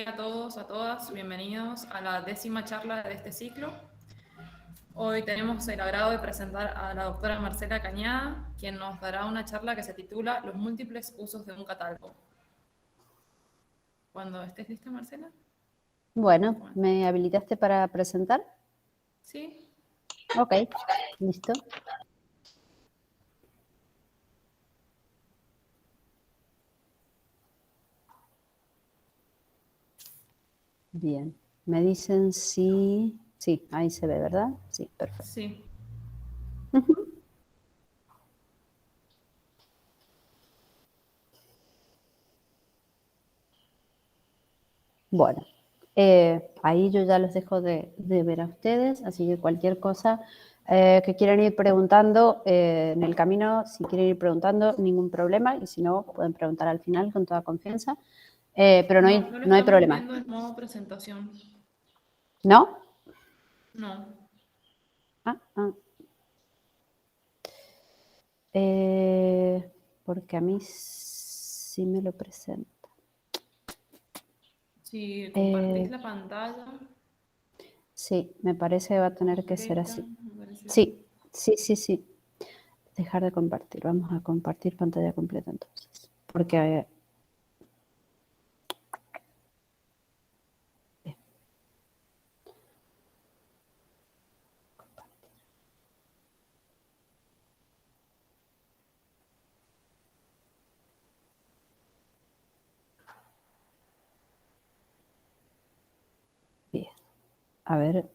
a todos, a todas, bienvenidos a la 10ª charla de este ciclo. Hoy tenemos el agrado de presentar a la doctora Marcela Cañada, quien nos dará una charla que se titula Los múltiples usos de un catálogo. Cuando estés lista, Marcela. Bueno, ¿me habilitaste para presentar? Sí. Ok, listo. Bien, me dicen si... Sí, ahí se ve, ¿verdad? Sí, perfecto. Sí. Bueno, ahí yo ya los dejo de ver a ustedes, así que cualquier cosa que quieran ir preguntando en el camino, si quieren ir preguntando, ningún problema, y si no, pueden preguntar al final con toda confianza, pero no hay estamos problema. viendo en modo presentación. ¿No? No. Porque a mí sí me lo presenta. Si compartís la pantalla. Sí, me parece que va a tener que ser así. Sí. Dejar de compartir. Vamos a compartir pantalla completa entonces. Porque... Bien. A ver.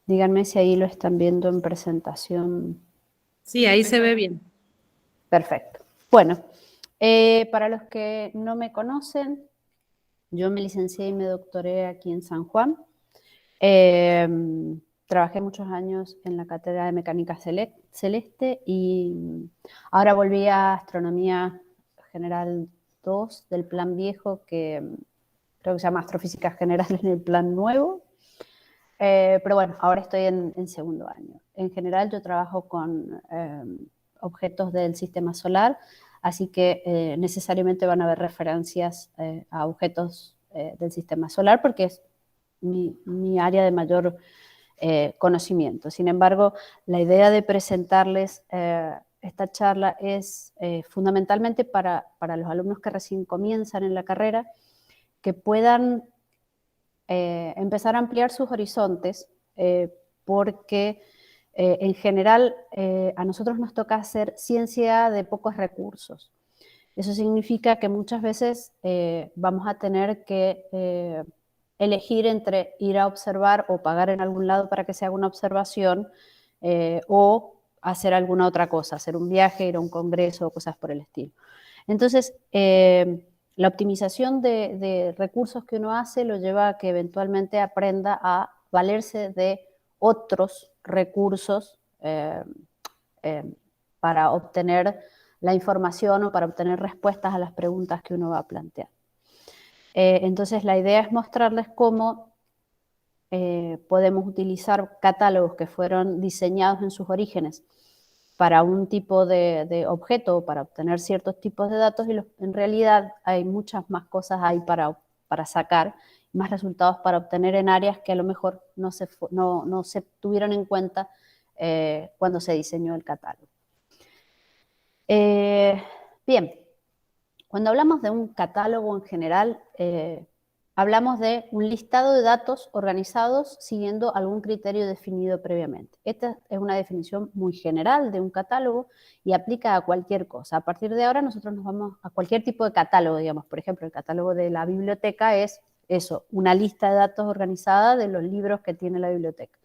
Díganme si ahí lo están viendo en presentación. Sí, ahí se ve bien. Perfecto. Bueno, para los que no me conocen, yo me licencié y me doctoré aquí en San Juan. Trabajé muchos años en la cátedra de Mecánica Celeste y ahora volví a Astronomía General 2 del plan viejo, que creo que se llama Astrofísica General en el plan nuevo. Pero bueno, ahora estoy en segundo año. En general yo trabajo con objetos del sistema solar, así que necesariamente van a haber referencias a objetos del sistema solar porque es mi área de mayor conocimiento. Sin embargo, la idea de presentarles esta charla es fundamentalmente para los alumnos que recién comienzan en la carrera, que puedan empezar a ampliar sus horizontes, porque en general a nosotros nos toca hacer ciencia de pocos recursos. Eso significa que muchas veces vamos a tener que elegir entre ir a observar o pagar en algún lado para que se haga una observación o hacer alguna otra cosa, hacer un viaje, ir a un congreso o cosas por el estilo. Entonces, la optimización de recursos que uno hace lo lleva a que eventualmente aprenda a valerse de otros recursos para obtener la información o para obtener respuestas a las preguntas que uno va a plantear. Entonces, la idea es mostrarles cómo podemos utilizar catálogos que fueron diseñados en sus orígenes para un tipo de objeto o para obtener ciertos tipos de datos, y en realidad hay muchas más cosas ahí para sacar, más resultados para obtener en áreas que a lo mejor no se tuvieron en cuenta cuando se diseñó el catálogo. Bien, cuando hablamos de un catálogo en general, hablamos de un listado de datos organizados siguiendo algún criterio definido previamente. Esta es una definición muy general de un catálogo y aplica a cualquier cosa. A partir de ahora nosotros nos vamos a cualquier tipo de catálogo, digamos. Por ejemplo, el catálogo de la biblioteca es eso, una lista de datos organizada de los libros que tiene la biblioteca.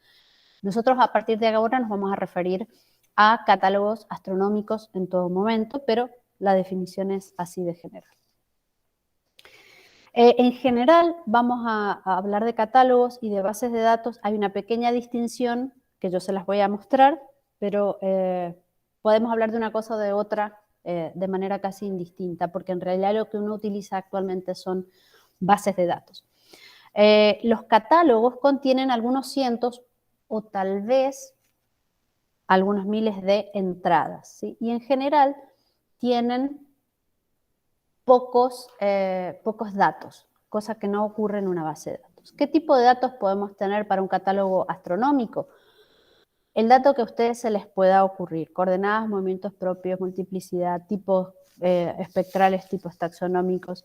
Nosotros a partir de ahora nos vamos a referir a catálogos astronómicos en todo momento, pero la definición es así de general. En general, vamos a hablar de catálogos y de bases de datos. Hay una pequeña distinción que yo se las voy a mostrar, pero podemos hablar de una cosa o de otra de manera casi indistinta, porque en realidad lo que uno utiliza actualmente son bases de datos. Los catálogos contienen algunos cientos o tal vez algunos miles de entradas, ¿sí? Y en general tienen pocos datos, cosa que no ocurre en una base de datos. ¿Qué tipo de datos podemos tener para un catálogo astronómico? El dato que a ustedes se les pueda ocurrir, coordenadas, movimientos propios, multiplicidad, tipos espectrales, tipos taxonómicos.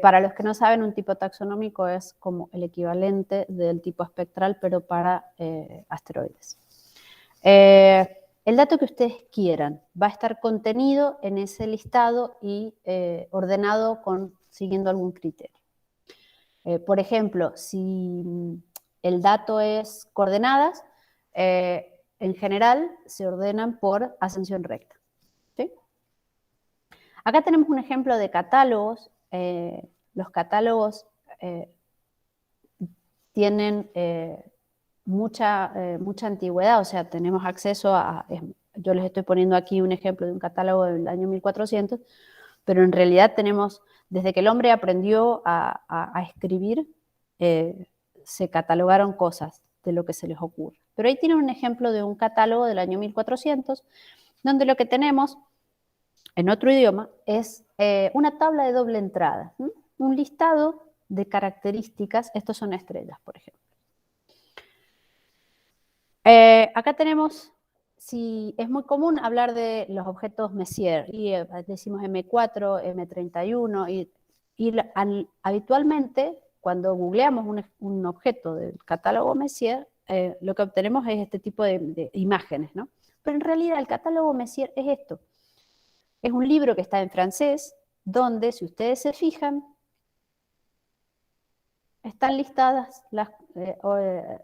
Para los que no saben, un tipo taxonómico es como el equivalente del tipo espectral, pero para asteroides. El dato que ustedes quieran va a estar contenido en ese listado y ordenado siguiendo algún criterio. Por ejemplo, si el dato es coordenadas, en general se ordenan por ascensión recta. ¿Sí? Acá tenemos un ejemplo de catálogos. Los catálogos tienen mucha antigüedad, o sea, tenemos acceso yo les estoy poniendo aquí un ejemplo de un catálogo del año 1400, pero en realidad tenemos, desde que el hombre aprendió a escribir, se catalogaron cosas de lo que se les ocurre. Pero ahí tienen un ejemplo de un catálogo del año 1400, donde lo que tenemos en otro idioma es una tabla de doble entrada, ¿sí? Un listado de características. Estos son estrellas, por ejemplo. Acá tenemos, es muy común hablar de los objetos Messier, y decimos M4, M31, habitualmente cuando googleamos un objeto del catálogo Messier, lo que obtenemos es este tipo de imágenes, ¿no? Pero en realidad el catálogo Messier es esto. Es un libro que está en francés, donde, si ustedes se fijan, están listadas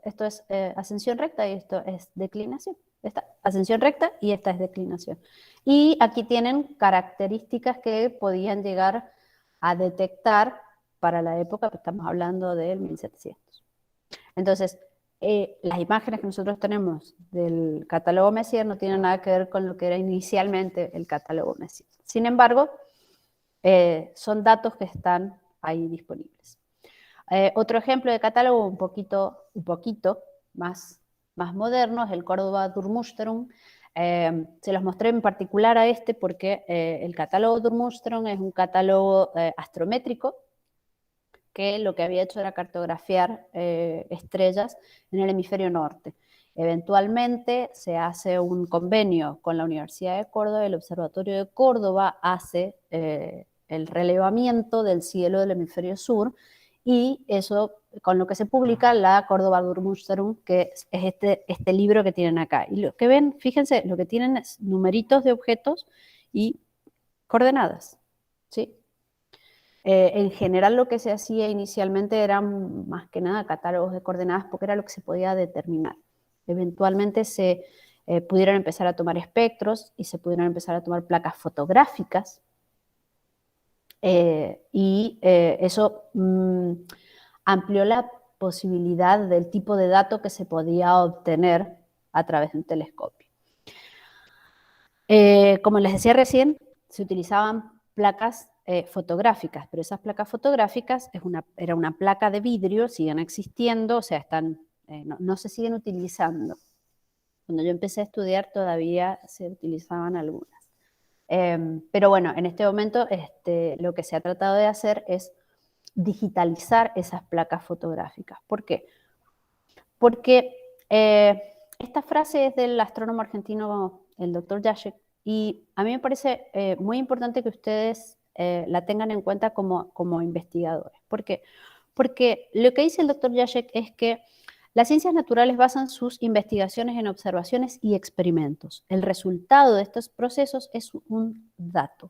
esto es ascensión recta y esto es declinación. Esta ascensión recta y esta es declinación. Y aquí tienen características que podían llegar a detectar para la época, que estamos hablando del 1700. Entonces, las imágenes que nosotros tenemos del catálogo Messier no tienen nada que ver con lo que era inicialmente el catálogo Messier. Sin embargo, son datos que están ahí disponibles. Otro ejemplo de catálogo un poquito más moderno es el Córdoba Durmström. Se los mostré en particular a este porque el catálogo Durmström es un catálogo astrométrico que lo que había hecho era cartografiar estrellas en el hemisferio norte. Eventualmente se hace un convenio con la Universidad de Córdoba, el Observatorio de Córdoba hace el relevamiento del cielo del hemisferio sur, y eso con lo que se publica la Córdoba Durmström, que es este libro que tienen acá. Y lo que ven, fíjense, lo que tienen es numeritos de objetos y coordenadas, ¿sí? En general lo que se hacía inicialmente eran más que nada catálogos de coordenadas porque era lo que se podía determinar. Eventualmente se pudieron empezar a tomar espectros y se pudieron empezar a tomar placas fotográficas, y eso amplió la posibilidad del tipo de dato que se podía obtener a través de un telescopio. Como les decía recién, se utilizaban placas fotográficas, pero esas placas fotográficas era una placa de vidrio, siguen existiendo, o sea, no se siguen utilizando. Cuando yo empecé a estudiar todavía se utilizaban algunas. Pero bueno, en este momento lo que se ha tratado de hacer es digitalizar esas placas fotográficas. ¿Por qué? Porque esta frase es del astrónomo argentino, el doctor Jaschek, y a mí me parece muy importante que ustedes la tengan en cuenta como investigadores. ¿Por qué? Porque lo que dice el doctor Jaschek es que las ciencias naturales basan sus investigaciones en observaciones y experimentos. El resultado de estos procesos es un dato.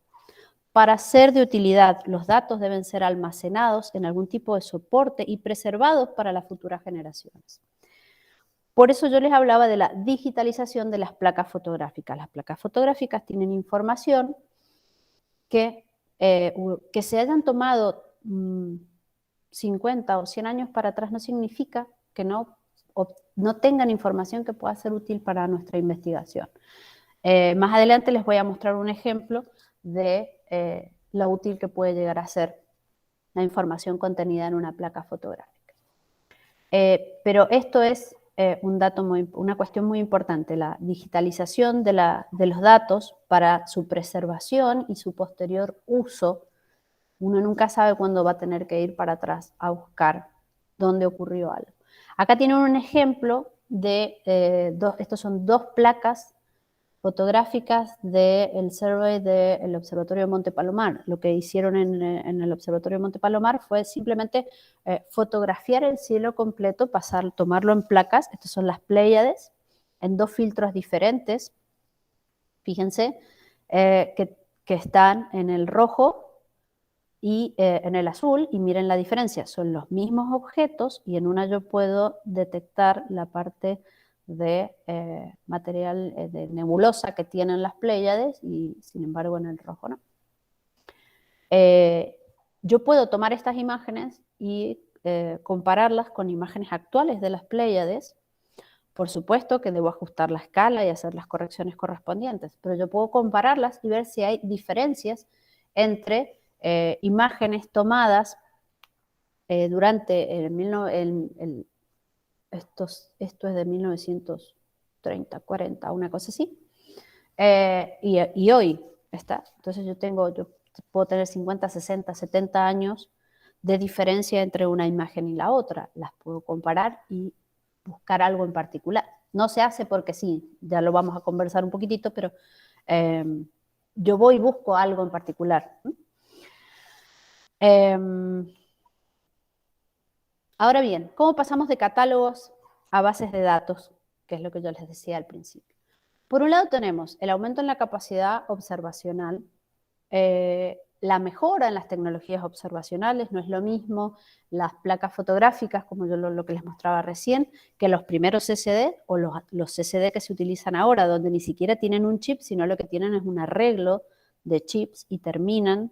Para ser de utilidad, los datos deben ser almacenados en algún tipo de soporte y preservados para las futuras generaciones. Por eso yo les hablaba de la digitalización de las placas fotográficas. Las placas fotográficas tienen información que se hayan tomado 50 o 100 años para atrás no significa que no tengan información que pueda ser útil para nuestra investigación. Más adelante les voy a mostrar un ejemplo de lo útil que puede llegar a ser la información contenida en una placa fotográfica. Pero esto es una cuestión muy importante, la digitalización de los datos para su preservación y su posterior uso Uno nunca sabe cuándo va a tener que ir para atrás a buscar dónde ocurrió algo. Acá tienen un ejemplo de, estos son 2 placas fotográficas del survey del Observatorio de Monte Palomar. Lo que hicieron en el Observatorio de Monte Palomar fue simplemente fotografiar el cielo completo, tomarlo en placas. Estas son las Pléyades, en 2 filtros diferentes. Fíjense que están en el rojo y en el azul, y miren la diferencia, son los mismos objetos, y en una yo puedo detectar la parte de material de nebulosa que tienen las Pléyades, y sin embargo en el rojo no. Yo puedo tomar estas imágenes y compararlas con imágenes actuales de las Pléyades. Por supuesto que debo ajustar la escala y hacer las correcciones correspondientes, pero yo puedo compararlas y ver si hay diferencias entre imágenes tomadas durante esto es de 1930, 40, una cosa así, y hoy está. Entonces yo puedo tener 50, 60, 70 años de diferencia entre una imagen y la otra. Las puedo comparar y buscar algo en particular. No se hace porque sí, ya lo vamos a conversar un poquitito, pero yo voy y busco algo en particular. Ahora bien, ¿cómo pasamos de catálogos a bases de datos? Que es lo que yo les decía al principio. Por un lado tenemos el aumento en la capacidad observacional, la mejora en las tecnologías observacionales. No es lo mismo las placas fotográficas, como yo lo que les mostraba recién, que los primeros CCD o los CCD que se utilizan ahora, donde ni siquiera tienen un chip, sino lo que tienen es un arreglo de chips y terminan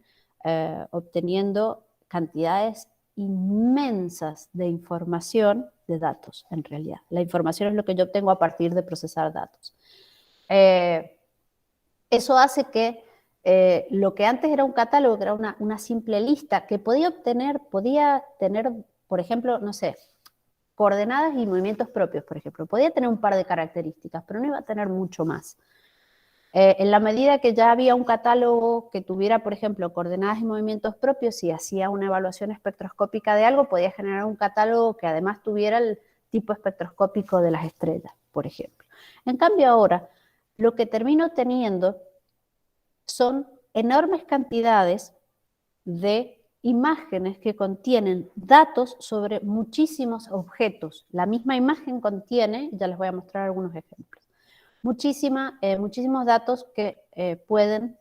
obteniendo cantidades inmensas de información, de datos en realidad. La información es lo que yo obtengo a partir de procesar datos. Eso hace que lo que antes era un catálogo, que era una simple lista, que podía tener, por ejemplo, no sé, coordenadas y movimientos propios, por ejemplo. Podía tener un par de características, pero no iba a tener mucho más. En la medida que ya había un catálogo que tuviera, por ejemplo, coordenadas y movimientos propios, si hacía una evaluación espectroscópica de algo, podía generar un catálogo que además tuviera el tipo espectroscópico de las estrellas, por ejemplo. En cambio ahora, lo que termino teniendo son enormes cantidades de imágenes que contienen datos sobre muchísimos objetos. La misma imagen contiene, ya les voy a mostrar algunos ejemplos, muchísimos datos que pueden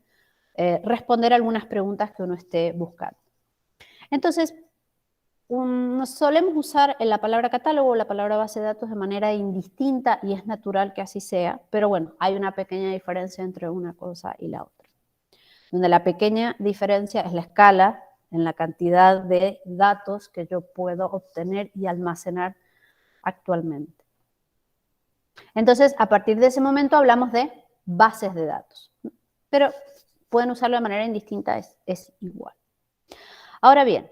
responder algunas preguntas que uno esté buscando. Entonces, solemos usar la palabra catálogo o la palabra base de datos de manera indistinta, y es natural que así sea, pero bueno, hay una pequeña diferencia entre una cosa y la otra. Donde la pequeña diferencia es la escala en la cantidad de datos que yo puedo obtener y almacenar actualmente. Entonces, a partir de ese momento hablamos de bases de datos, pero pueden usarlo de manera indistinta, es igual. Ahora bien,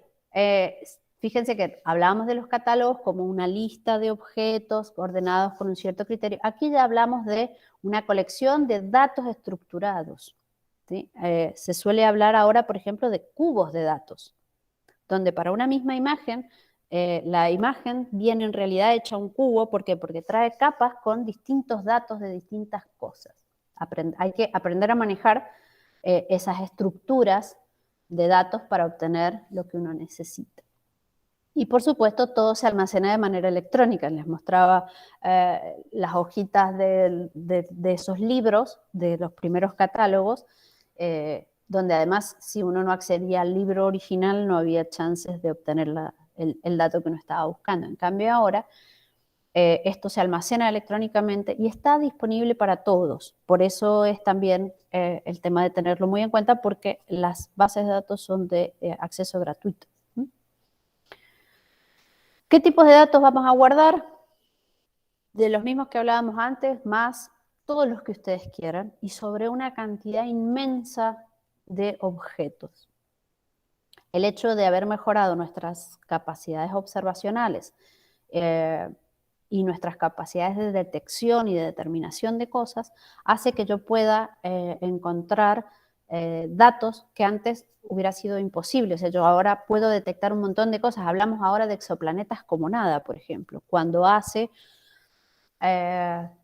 fíjense que hablábamos de los catálogos como una lista de objetos ordenados con un cierto criterio. Aquí ya hablamos de una colección de datos estructurados, ¿sí? Se suele hablar ahora, por ejemplo, de cubos de datos, donde para una misma imagen, la imagen viene en realidad hecha un cubo. ¿Por qué? Porque trae capas con distintos datos de distintas cosas. Hay que aprender a manejar esas estructuras de datos para obtener lo que uno necesita. Y por supuesto todo se almacena de manera electrónica. Les mostraba las hojitas de esos libros, de los primeros catálogos, donde además si uno no accedía al libro original no había chances de obtener el dato que uno estaba buscando. En cambio ahora esto se almacena electrónicamente y está disponible para todos. Por eso es también el tema de tenerlo muy en cuenta, porque las bases de datos son de acceso gratuito. ¿Qué tipos de datos vamos a guardar? De los mismos que hablábamos antes, más todos los que ustedes quieran, y sobre una cantidad inmensa de objetos. El hecho de haber mejorado nuestras capacidades observacionales y nuestras capacidades de detección y de determinación de cosas hace que yo pueda encontrar datos que antes hubiera sido imposible. O sea, yo ahora puedo detectar un montón de cosas. Hablamos ahora de exoplanetas como nada, por ejemplo, cuando hace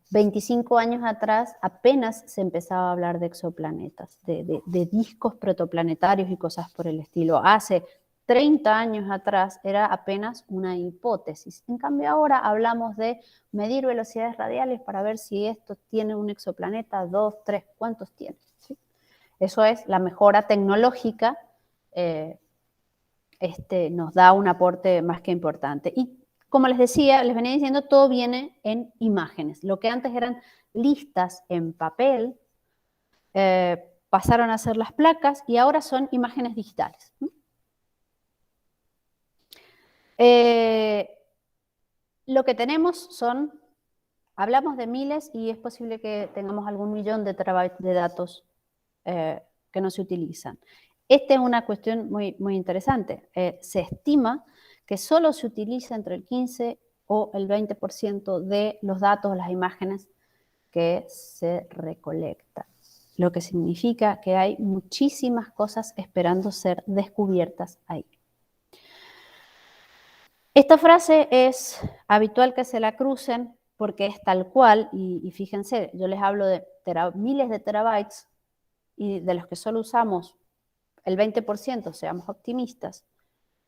25 años atrás apenas se empezaba a hablar de exoplanetas, de discos protoplanetarios y cosas por el estilo. Hace 30 años atrás era apenas una hipótesis. En cambio ahora hablamos de medir velocidades radiales para ver si esto tiene un exoplaneta, 2, 3, ¿cuántos tiene? ¿Sí? Eso es la mejora tecnológica, nos da un aporte más que importante. Y como les decía, les venía diciendo, todo viene en imágenes. Lo que antes eran listas en papel, pasaron a ser las placas y ahora son imágenes digitales. Lo que tenemos son, hablamos de miles y es posible que tengamos algún millón de terabytes de datos que no se utilizan. Esta es una cuestión muy, muy interesante. Se estima que solo se utiliza entre el 15 o el 20% de los datos, las imágenes que se recolectan. Lo que significa que hay muchísimas cosas esperando ser descubiertas ahí. Esta frase es habitual que se la crucen porque es tal cual, y fíjense, yo les hablo de miles de terabytes y de los que solo usamos el 20%, seamos optimistas.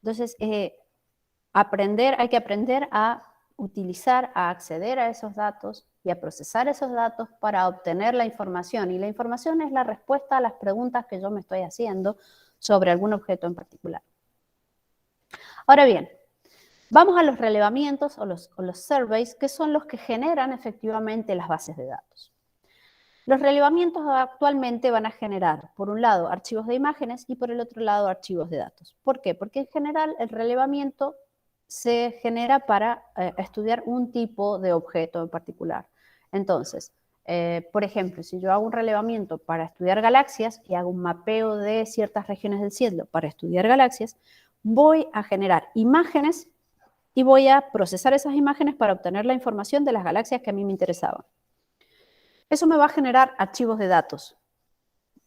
Entonces, hay que aprender a utilizar, a acceder a esos datos y a procesar esos datos para obtener la información. Y la información es la respuesta a las preguntas que yo me estoy haciendo sobre algún objeto en particular. Ahora bien, vamos a los relevamientos o los surveys, que son los que generan efectivamente las bases de datos. Los relevamientos actualmente van a generar, por un lado, archivos de imágenes y por el otro lado, archivos de datos. ¿Por qué? Porque en general el relevamiento se genera para estudiar un tipo de objeto en particular. Entonces, por ejemplo, si yo hago un relevamiento para estudiar galaxias y hago un mapeo de ciertas regiones del cielo para estudiar galaxias, voy a generar imágenes y voy a procesar esas imágenes para obtener la información de las galaxias que a mí me interesaban. Eso me va a generar archivos de datos,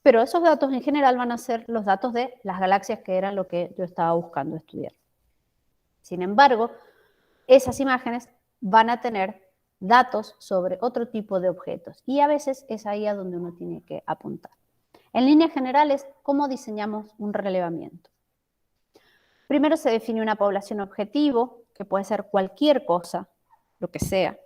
pero esos datos en general van a ser los datos de las galaxias que eran lo que yo estaba buscando estudiar. Sin embargo, esas imágenes van a tener datos sobre otro tipo de objetos y a veces es ahí a donde uno tiene que apuntar. En líneas generales, ¿cómo diseñamos un relevamiento? Primero se define una población objetivo, que puede ser cualquier cosa, lo que sea.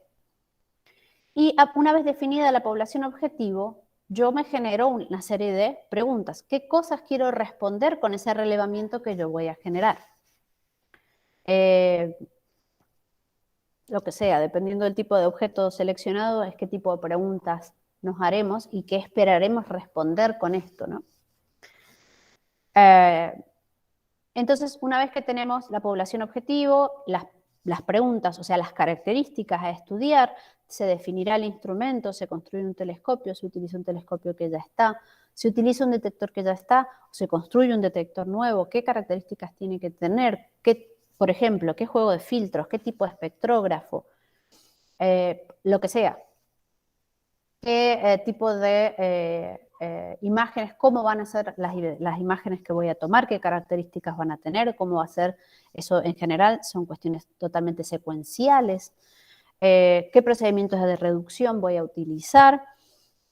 Y una vez definida la población objetivo, yo me genero una serie de preguntas. ¿Qué cosas quiero responder con ese relevamiento que yo voy a generar? Lo que sea, dependiendo del tipo de objeto seleccionado, es qué tipo de preguntas nos haremos y qué esperaremos responder con esto, ¿no? Entonces, una vez que tenemos la población objetivo, las preguntas, o sea, las características a estudiar, se definirá el instrumento, se construye un telescopio, se utiliza un telescopio que ya está, se utiliza un detector que ya está, o se construye un detector nuevo, qué características tiene que tener, por ejemplo, qué juego de filtros, qué tipo de espectrógrafo, lo que sea, qué tipo de imágenes, cómo van a ser las imágenes que voy a tomar, qué características van a tener, cómo va a ser eso en general, son cuestiones totalmente secuenciales, qué procedimientos de reducción voy a utilizar,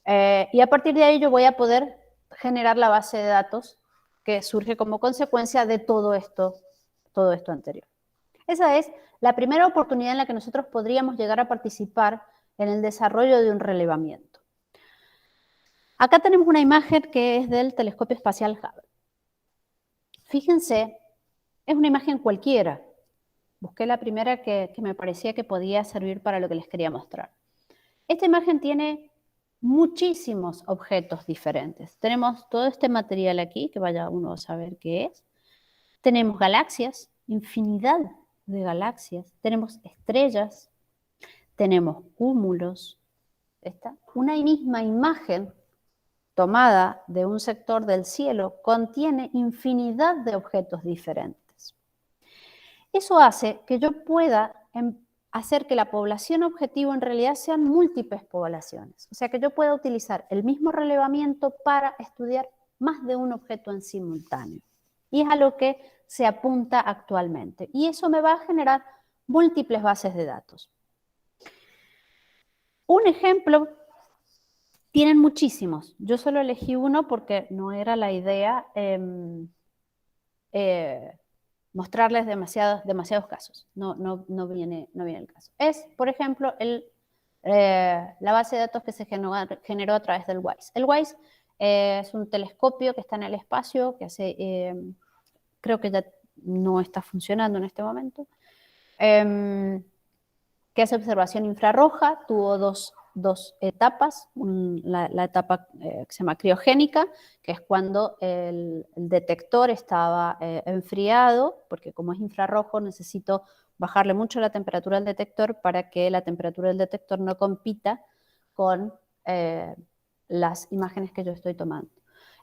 y a partir de ahí yo voy a poder generar la base de datos que surge como consecuencia de todo esto anterior. Esa es la primera oportunidad en la que nosotros podríamos llegar a participar en el desarrollo de un relevamiento. Acá tenemos una imagen que es del telescopio espacial Hubble. Fíjense, es una imagen cualquiera. Busqué la primera que me parecía que podía servir para lo que les quería mostrar. Esta imagen tiene muchísimos objetos diferentes. Tenemos todo este material aquí, que vaya uno a saber qué es. Tenemos galaxias, infinidad de galaxias. Tenemos estrellas, tenemos cúmulos. Una misma imagen tomada de un sector del cielo contiene infinidad de objetos diferentes. Eso hace que yo pueda hacer que la población objetivo en realidad sean múltiples poblaciones. O sea, que yo pueda utilizar el mismo relevamiento para estudiar más de un objeto en simultáneo. Y es a lo que se apunta actualmente. Y eso me va a generar múltiples bases de datos. Un ejemplo, tienen muchísimos. Yo solo elegí uno porque no era la idea mostrarles demasiados casos. No viene el caso. Es, por ejemplo, la base de datos que se generó a través del WISE. El WISE es un telescopio que está en el espacio, que hace, creo que ya no está funcionando en este momento, que hace observación infrarroja. Tuvo dos etapas, la etapa que se llama criogénica, que es cuando el detector estaba enfriado, porque como es infrarrojo necesito bajarle mucho la temperatura al detector para que la temperatura del detector no compita con las imágenes que yo estoy tomando.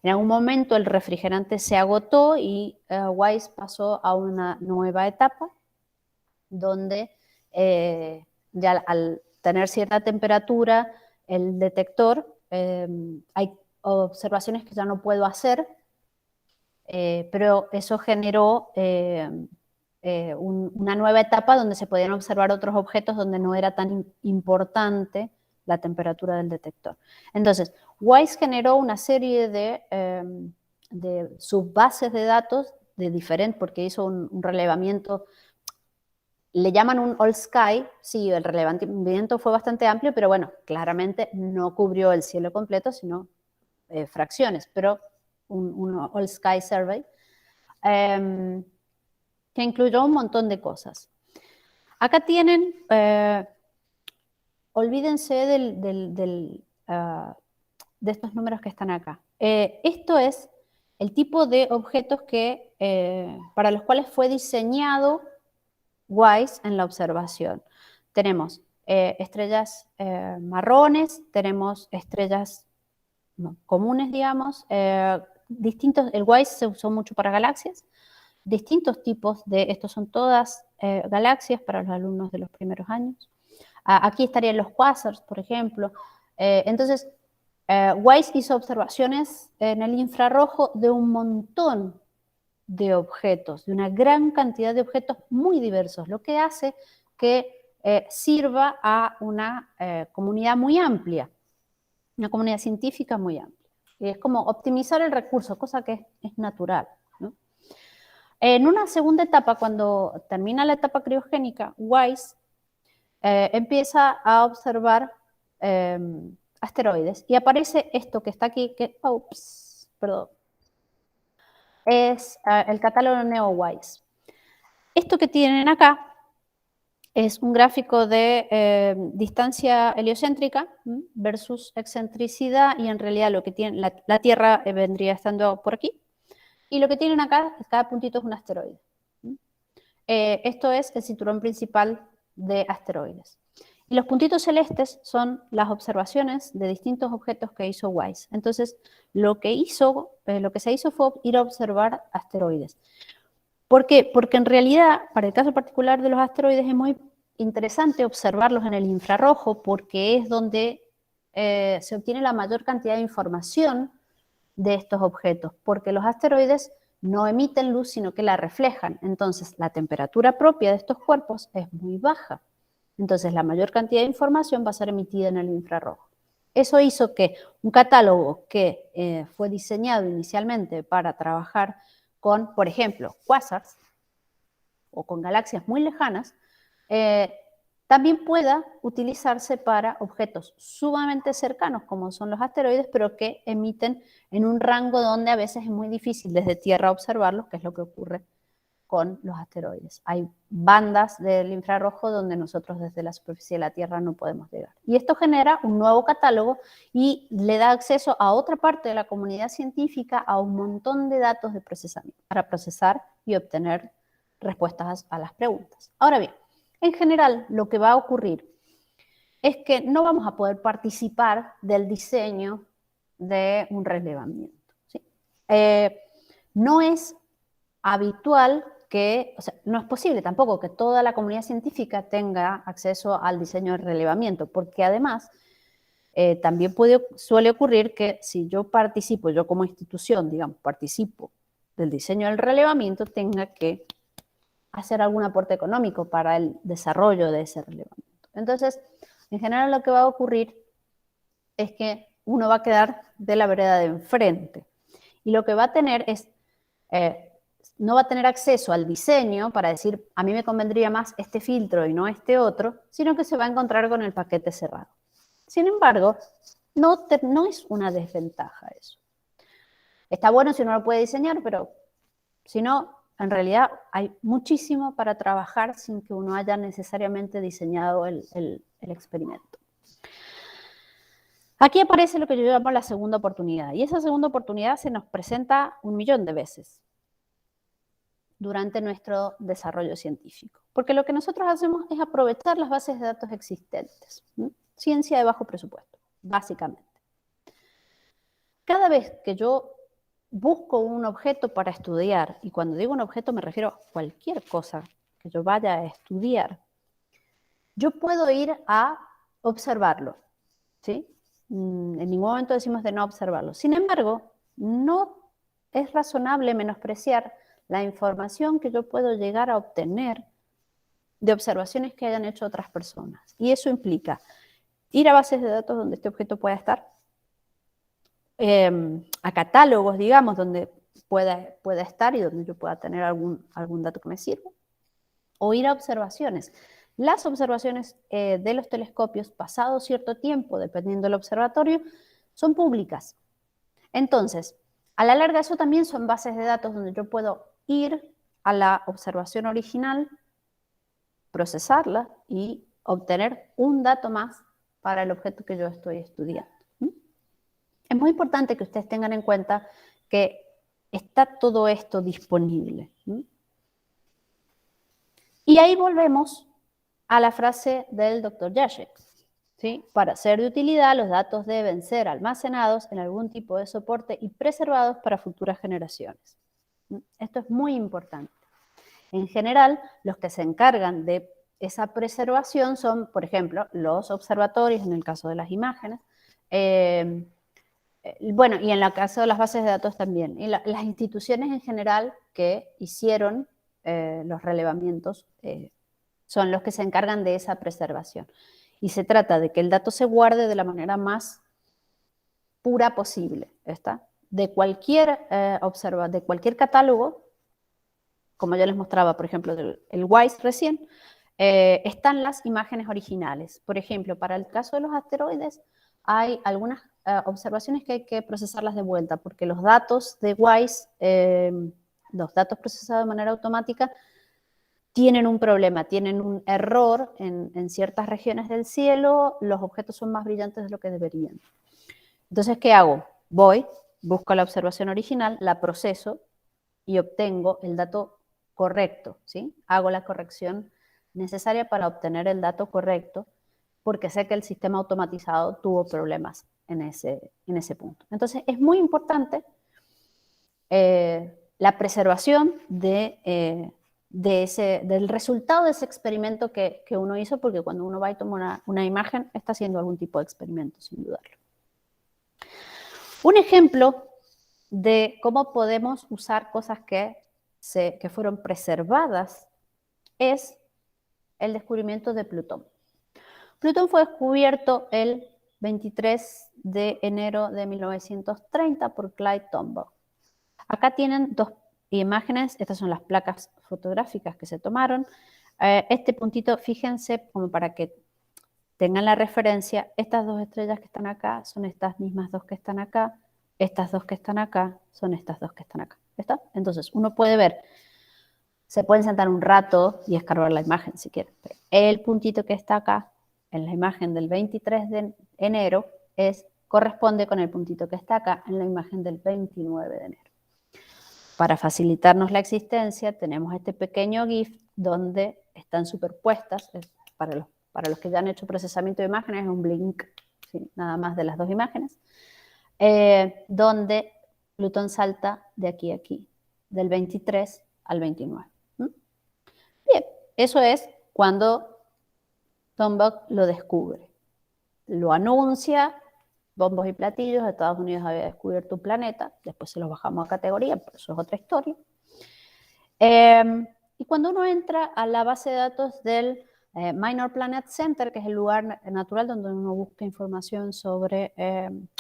En algún momento el refrigerante se agotó y WISE pasó a una nueva etapa donde ya al tener cierta temperatura el detector, hay observaciones que ya no puedo hacer, pero eso generó una nueva etapa donde se podían observar otros objetos donde no era tan importante la temperatura del detector. Entonces, WISE generó una serie de subbases de datos de diferentes, porque hizo un relevamiento. Le llaman un all sky, sí, el relevamiento fue bastante amplio, pero bueno, claramente no cubrió el cielo completo, sino fracciones, pero un all sky survey, que incluyó un montón de cosas. Acá tienen, olvídense de estos números que están acá. Esto es el tipo de objetos para los cuales fue diseñado WISE en la observación. Tenemos estrellas marrones, tenemos estrellas comunes, digamos, distintos. El WISE se usó mucho para galaxias, distintos tipos estos son todas galaxias para los alumnos de los primeros años. Aquí estarían los quasars, por ejemplo. Entonces, WISE hizo observaciones en el infrarrojo de un montón de objetos, de una gran cantidad de objetos muy diversos, lo que hace que sirva a una comunidad muy amplia, una comunidad científica muy amplia. Y es como optimizar el recurso, cosa que es natural, ¿no? En una segunda etapa, cuando termina la etapa criogénica, WISE empieza a observar asteroides y aparece esto que está aquí, perdón, es el catálogo NeoWISE. Esto que tienen acá es un gráfico de distancia heliocéntrica versus excentricidad, y en realidad lo que tiene la Tierra vendría estando por aquí, y lo que tienen acá, cada puntito es un asteroide. Esto es el cinturón principal de asteroides. Y los puntitos celestes son las observaciones de distintos objetos que hizo WISE. Entonces, lo que se hizo fue ir a observar asteroides. ¿Por qué? Porque en realidad, para el caso particular de los asteroides, es muy interesante observarlos en el infrarrojo porque es donde se obtiene la mayor cantidad de información de estos objetos, porque los asteroides no emiten luz, sino que la reflejan. Entonces, la temperatura propia de estos cuerpos es muy baja. Entonces, la mayor cantidad de información va a ser emitida en el infrarrojo. Eso hizo que un catálogo que fue diseñado inicialmente para trabajar con, por ejemplo, quasars o con galaxias muy lejanas, también pueda utilizarse para objetos sumamente cercanos, como son los asteroides, pero que emiten en un rango donde a veces es muy difícil desde Tierra observarlos, que es lo que ocurre con los asteroides. Hay bandas del infrarrojo donde nosotros desde la superficie de la Tierra no podemos llegar. Y esto genera un nuevo catálogo y le da acceso a otra parte de la comunidad científica a un montón de datos de procesamiento para procesar y obtener respuestas a las preguntas. Ahora bien, en general lo que va a ocurrir es que no vamos a poder participar del diseño de un relevamiento, ¿sí? No es habitual no es posible tampoco que toda la comunidad científica tenga acceso al diseño de relevamiento, porque además también suele ocurrir que si yo participo, yo como institución, digamos, participo del diseño del relevamiento, tenga que hacer algún aporte económico para el desarrollo de ese relevamiento. Entonces, en general lo que va a ocurrir es que uno va a quedar de la vereda de enfrente y lo que va a tener es, no va a tener acceso al diseño para decir, a mí me convendría más este filtro y no este otro, sino que se va a encontrar con el paquete cerrado. Sin embargo, no es una desventaja eso. Está bueno si uno lo puede diseñar, pero si no, en realidad hay muchísimo para trabajar sin que uno haya necesariamente diseñado el experimento. Aquí aparece lo que yo llamo la segunda oportunidad, y esa segunda oportunidad se nos presenta 1.000.000 de veces durante nuestro desarrollo científico, porque lo que nosotros hacemos es aprovechar las bases de datos existentes, ¿sí? Ciencia de bajo presupuesto, básicamente. Cada vez que yo busco un objeto para estudiar, y cuando digo un objeto me refiero a cualquier cosa que yo vaya a estudiar, yo puedo ir a observarlo, ¿sí? En ningún momento decimos de no observarlo. Sin embargo, no es razonable menospreciar la información que yo puedo llegar a obtener de observaciones que hayan hecho otras personas. Y eso implica ir a bases de datos donde este objeto pueda estar, a catálogos, digamos, donde pueda estar y donde yo pueda tener algún dato que me sirva, o ir a observaciones. Las observaciones de los telescopios, pasado cierto tiempo, dependiendo del observatorio, son públicas. Entonces, a la larga eso también son bases de datos donde yo puedo ir a la observación original, procesarla y obtener un dato más para el objeto que yo estoy estudiando. Es muy importante que ustedes tengan en cuenta que está todo esto disponible. Y ahí volvemos a la frase del Dr. Jaschek, ¿sí? Para ser de utilidad, los datos deben ser almacenados en algún tipo de soporte y preservados para futuras generaciones. Esto es muy importante. En general, los que se encargan de esa preservación son, por ejemplo, los observatorios, en el caso de las imágenes, bueno, y en el caso de las bases de datos también, y las instituciones en general que hicieron los relevamientos son los que se encargan de esa preservación. Y se trata de que el dato se guarde de la manera más pura posible, ¿está? De cualquier de cualquier catálogo, como ya les mostraba, por ejemplo, el WISE recién, están las imágenes originales. Por ejemplo, para el caso de los asteroides, hay algunas observaciones que hay que procesarlas de vuelta, porque los datos de WISE, los datos procesados de manera automática, tienen un problema, tienen un error en ciertas regiones del cielo, los objetos son más brillantes de lo que deberían. Entonces, ¿qué hago? Voy, busco la observación original, la proceso y obtengo el dato correcto, ¿sí? Hago la corrección necesaria para obtener el dato correcto, porque sé que el sistema automatizado tuvo problemas en ese punto. Entonces, es muy importante la preservación del resultado de ese experimento que uno hizo, porque cuando uno va y toma una imagen, está haciendo algún tipo de experimento, sin dudarlo. Un ejemplo de cómo podemos usar cosas que fueron preservadas es el descubrimiento de Plutón. Plutón fue descubierto el 23 de enero de 1930 por Clyde Tombaugh. Acá tienen dos imágenes, estas son las placas fotográficas que se tomaron. Este puntito, fíjense, como para que tengan la referencia, estas dos estrellas que están acá son estas mismas dos que están acá, estas dos que están acá son estas dos que están acá. ¿Está? Entonces, uno puede ver, se pueden sentar un rato y escarbar la imagen si quieren, pero el puntito que está acá, en la imagen del 23 de enero, corresponde con el puntito que está acá en la imagen del 29 de enero. Para facilitarnos la existencia, tenemos este pequeño GIF donde están superpuestas, para los que ya han hecho procesamiento de imágenes, es un blink, ¿sí? Nada más de las dos imágenes, donde Plutón salta de aquí a aquí, del 23 al 29. Bien, eso es cuando Tombaugh lo descubre. Lo anuncia bombos y platillos, Estados Unidos había descubierto un planeta, después se los bajamos a categoría, pero eso es otra historia. Y cuando uno entra a la base de datos del Minor Planet Center, que es el lugar natural donde uno busca información sobre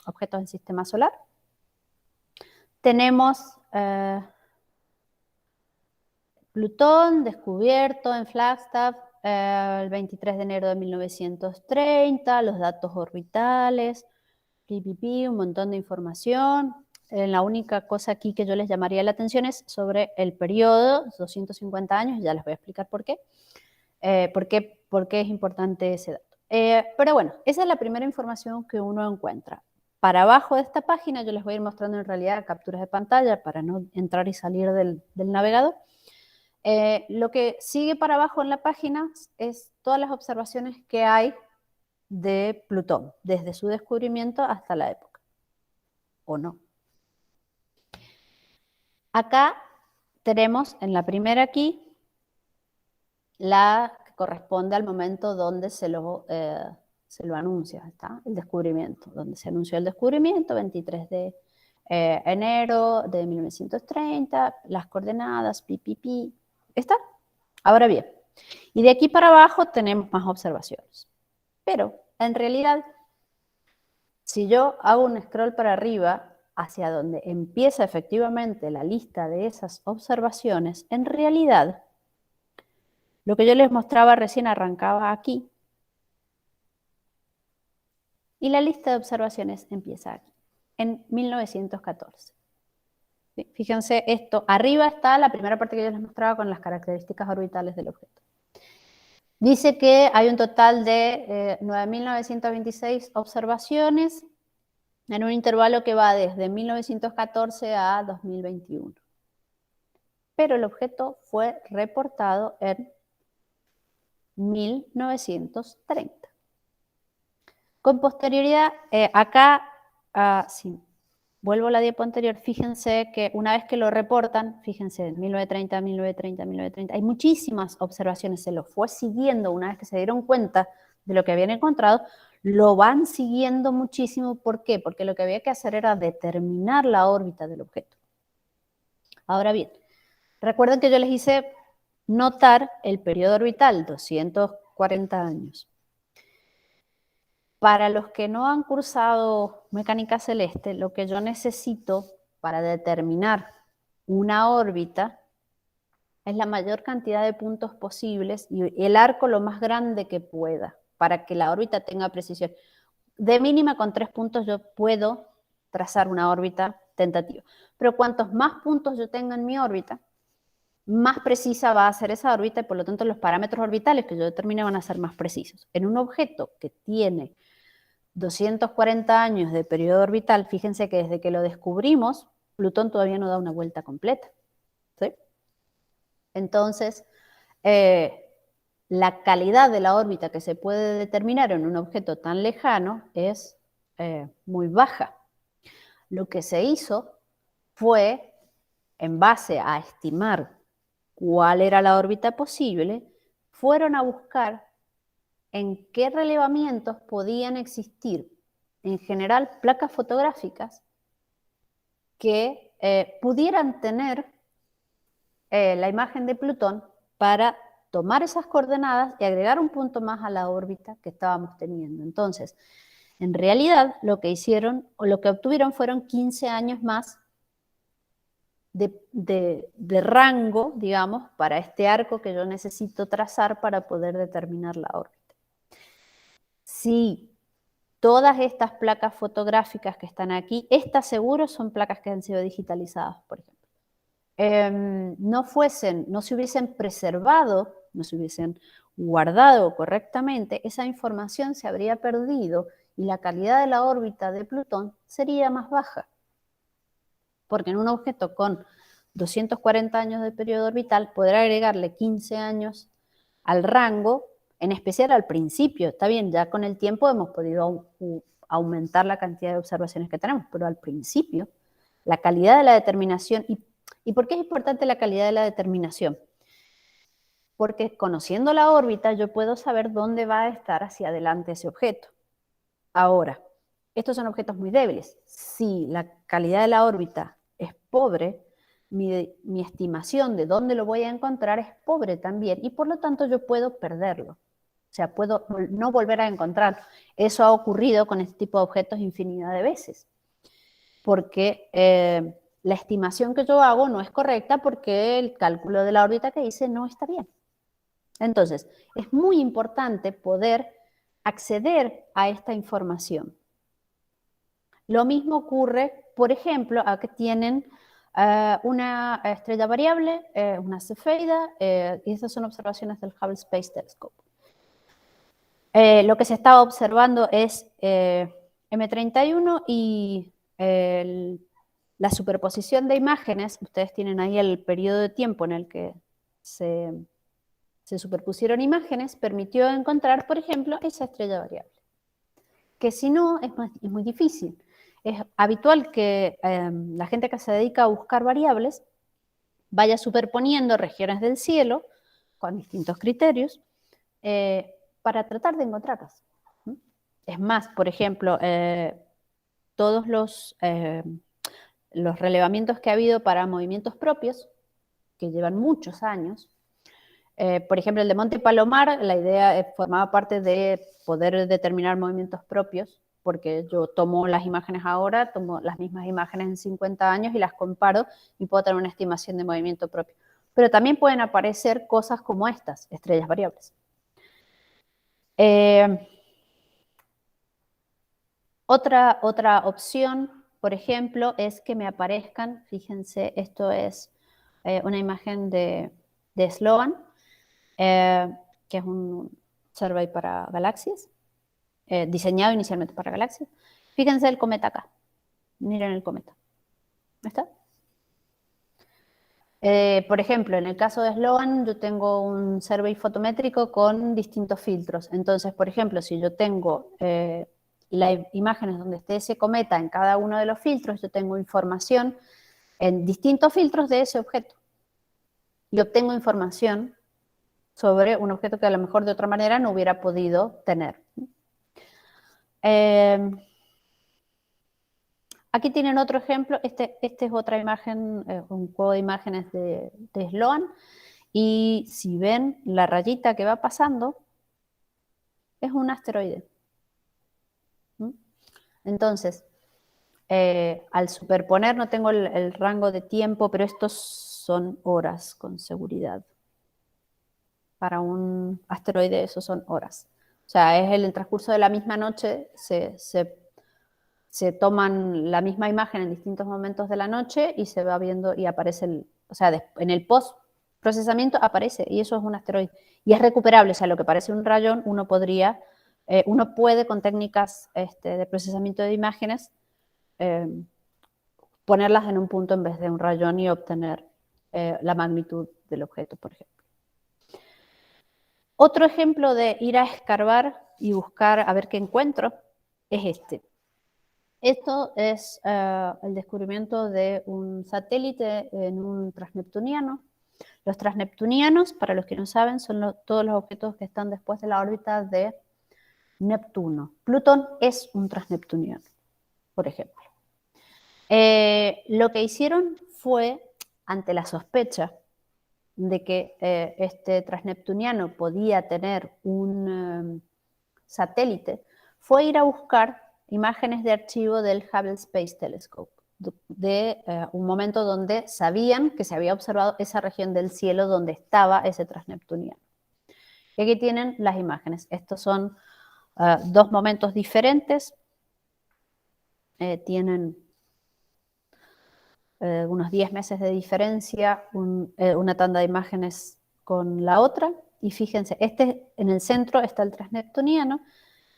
objetos del sistema solar, tenemos Plutón descubierto en Flagstaff el 23 de enero de 1930, los datos orbitales, un montón de información. La única cosa aquí que yo les llamaría la atención es sobre el periodo, 250 años, ya les voy a explicar por qué. Por qué es importante ese dato. Pero bueno, esa es la primera información que uno encuentra. Para abajo de esta página yo les voy a ir mostrando en realidad capturas de pantalla para no entrar y salir del navegador. Lo que sigue para abajo en la página es todas las observaciones que hay de Plutón, desde su descubrimiento hasta la época. ¿O no? Acá tenemos en la primera aquí la que corresponde al momento donde se lo anuncia, ¿está? El descubrimiento, donde se anunció el descubrimiento, 23 de enero de 1930, las coordenadas, ¿está? Ahora bien, y de aquí para abajo tenemos más observaciones. Pero, en realidad, si yo hago un scroll para arriba, hacia donde empieza efectivamente la lista de esas observaciones, en realidad, lo que yo les mostraba recién arrancaba aquí, y la lista de observaciones empieza aquí, en 1914. ¿Sí? Fíjense esto, arriba está la primera parte que yo les mostraba con las características orbitales del objeto. Dice que hay un total de 9.926 observaciones en un intervalo que va desde 1914 a 2021. Pero el objeto fue reportado en 1930. Con posterioridad, acá, si vuelvo a la diapo anterior, fíjense que una vez que lo reportan, fíjense, 1930, 1930, 1930, hay muchísimas observaciones, se lo fue siguiendo una vez que se dieron cuenta de lo que habían encontrado, lo van siguiendo muchísimo. ¿Por qué? Porque lo que había que hacer era determinar la órbita del objeto. Ahora bien, recuerden que yo les hice notar el periodo orbital, 240 años. Para los que no han cursado mecánica celeste, lo que yo necesito para determinar una órbita es la mayor cantidad de puntos posibles y el arco lo más grande que pueda, para que la órbita tenga precisión. De mínima con 3 puntos yo puedo trazar una órbita tentativa, pero cuantos más puntos yo tenga en mi órbita, más precisa va a ser esa órbita y por lo tanto los parámetros orbitales que yo determine van a ser más precisos. En un objeto que tiene 240 años de periodo orbital, fíjense que desde que lo descubrimos, Plutón todavía no da una vuelta completa. ¿Sí? Entonces, la calidad de la órbita que se puede determinar en un objeto tan lejano es muy baja. Lo que se hizo fue, en base a estimar cuál era la órbita posible, fueron a buscar en qué relevamientos podían existir, en general, placas fotográficas que pudieran tener la imagen de Plutón para tomar esas coordenadas y agregar un punto más a la órbita que estábamos teniendo. Entonces, en realidad, lo que hicieron o lo que obtuvieron fueron 15 años más de rango, digamos, para este arco que yo necesito trazar para poder determinar la órbita. Si todas estas placas fotográficas que están aquí, estas seguro son placas que han sido digitalizadas, por ejemplo, no se hubiesen preservado, no se hubiesen guardado correctamente, esa información se habría perdido y la calidad de la órbita de Plutón sería más baja. Porque en un objeto con 240 años de periodo orbital, poder agregarle 15 años al rango, en especial al principio. Está bien, ya con el tiempo hemos podido aumentar la cantidad de observaciones que tenemos, pero al principio, la calidad de la determinación. ¿Y por qué es importante la calidad de la determinación? Porque conociendo la órbita, yo puedo saber dónde va a estar hacia adelante ese objeto. Ahora, estos son objetos muy débiles. Si la calidad de la órbita es pobre, mi estimación de dónde lo voy a encontrar es pobre también, y por lo tanto yo puedo perderlo. O sea, puedo no volver a encontrarlo. Eso ha ocurrido con este tipo de objetos infinidad de veces, porque la estimación que yo hago no es correcta porque el cálculo de la órbita que hice no está bien. Entonces, es muy importante poder acceder a esta información. Lo mismo ocurre, por ejemplo, aquí tienen una estrella variable, una cefeida, y estas son observaciones del Hubble Space Telescope. Lo que se estaba observando es M31 y la superposición de imágenes. Ustedes tienen ahí el periodo de tiempo en el que se superpusieron imágenes, permitió encontrar, por ejemplo, esa estrella variable. Que si no, es muy difícil. Es habitual que la gente que se dedica a buscar variables vaya superponiendo regiones del cielo con distintos criterios para tratar de encontrarlas. Es más, por ejemplo, todos los relevamientos que ha habido para movimientos propios, que llevan muchos años, por ejemplo, el de Monte Palomar, la idea formaba parte de poder determinar movimientos propios, porque yo tomo las imágenes ahora, tomo las mismas imágenes en 50 años y las comparo y puedo tener una estimación de movimiento propio. Pero también pueden aparecer cosas como estas, estrellas variables. Otra opción, por ejemplo, es que me aparezcan, fíjense, esto es una imagen de Sloan, que es un survey para galaxias, diseñado inicialmente para galaxias. Fíjense el cometa acá. Miren el cometa. ¿Está? Por ejemplo, en el caso de Sloan, yo tengo un survey fotométrico con distintos filtros. Entonces, por ejemplo, si yo tengo las imágenes donde esté ese cometa en cada uno de los filtros, yo tengo información en distintos filtros de ese objeto. Y obtengo información sobre un objeto que a lo mejor de otra manera no hubiera podido tener. Aquí tienen otro ejemplo, este es otra imagen, un juego de imágenes de Sloan, y si ven la rayita que va pasando, es un asteroide. Entonces, al superponer no tengo el rango de tiempo, pero estos son horas con seguridad. Para un asteroide eso son horas. O sea, es el transcurso de la misma noche, se toman la misma imagen en distintos momentos de la noche y se va viendo y aparece, en el post-procesamiento aparece, y eso es un asteroide. Y es recuperable, o sea, lo que parece un rayón, uno puede con técnicas de procesamiento de imágenes ponerlas en un punto en vez de un rayón y obtener la magnitud del objeto, por ejemplo. Otro ejemplo de ir a escarbar y buscar a ver qué encuentro es este. Esto es el descubrimiento de un satélite en un transneptuniano. Los transneptunianos, para los que no saben, son todos los objetos que están después de la órbita de Neptuno. Plutón es un transneptuniano, por ejemplo. Lo que hicieron fue, ante la sospecha de que este transneptuniano podía tener un satélite, fue ir a buscar imágenes de archivo del Hubble Space Telescope, de un momento donde sabían que se había observado esa región del cielo donde estaba ese transneptuniano. Y aquí tienen las imágenes. Estos son dos momentos diferentes. Tienen unos 10 meses de diferencia, una tanda de imágenes con la otra. Y fíjense, en el centro está el transneptuniano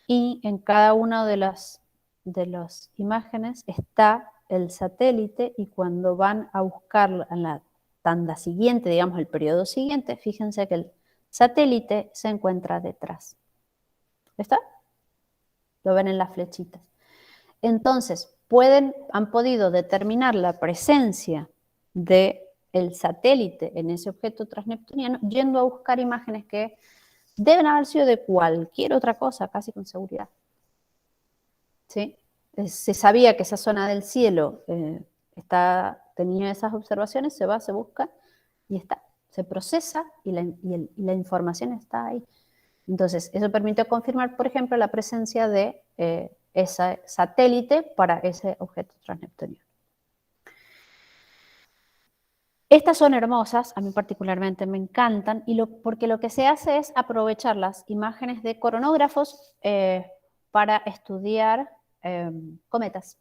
y en cada una de las imágenes está el satélite, y cuando van a buscarlo en la tanda siguiente, digamos el periodo siguiente, fíjense que el satélite se encuentra detrás. ¿Está? Lo ven en las flechitas. Entonces, han podido determinar la presencia del satélite en ese objeto transneptuniano yendo a buscar imágenes que deben haber sido de cualquier otra cosa, casi con seguridad. ¿Sí? se sabía que esa zona del cielo tenía esas observaciones, se va, se busca y está. Se procesa y la información está ahí. Entonces, eso permitió confirmar, por ejemplo, la presencia de ese satélite para ese objeto transneptuniano. Estas son hermosas, a mí particularmente me encantan, porque lo que se hace es aprovechar las imágenes de coronógrafos para estudiar cometas.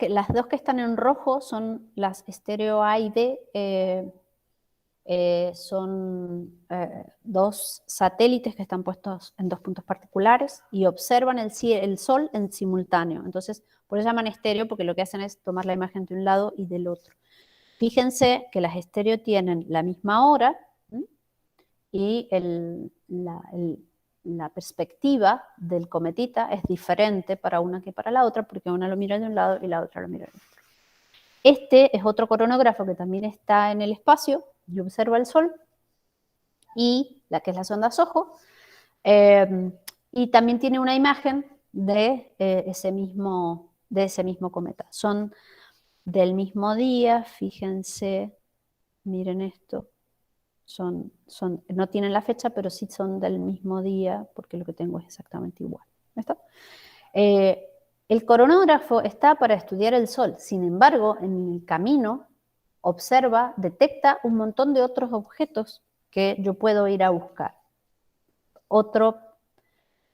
Las dos que están en rojo son las estéreo A y B, son dos satélites que están puestos en dos puntos particulares y observan el Sol en simultáneo. Entonces, por eso llaman estéreo, porque lo que hacen es tomar la imagen de un lado y del otro. Fíjense que las estéreo tienen la misma hora y la perspectiva del cometita es diferente para una que para la otra, porque una lo mira de un lado y la otra lo mira del otro. Este es otro coronógrafo que también está en el espacio y observa el Sol, y la que es la sonda SOHO, y también tiene una imagen de ese mismo cometa. Son del mismo día, fíjense, miren esto, no tienen la fecha, pero sí son del mismo día, porque lo que tengo es exactamente igual. ¿Listo? El coronógrafo está para estudiar el Sol, sin embargo, en el camino detecta un montón de otros objetos que yo puedo ir a buscar. Otro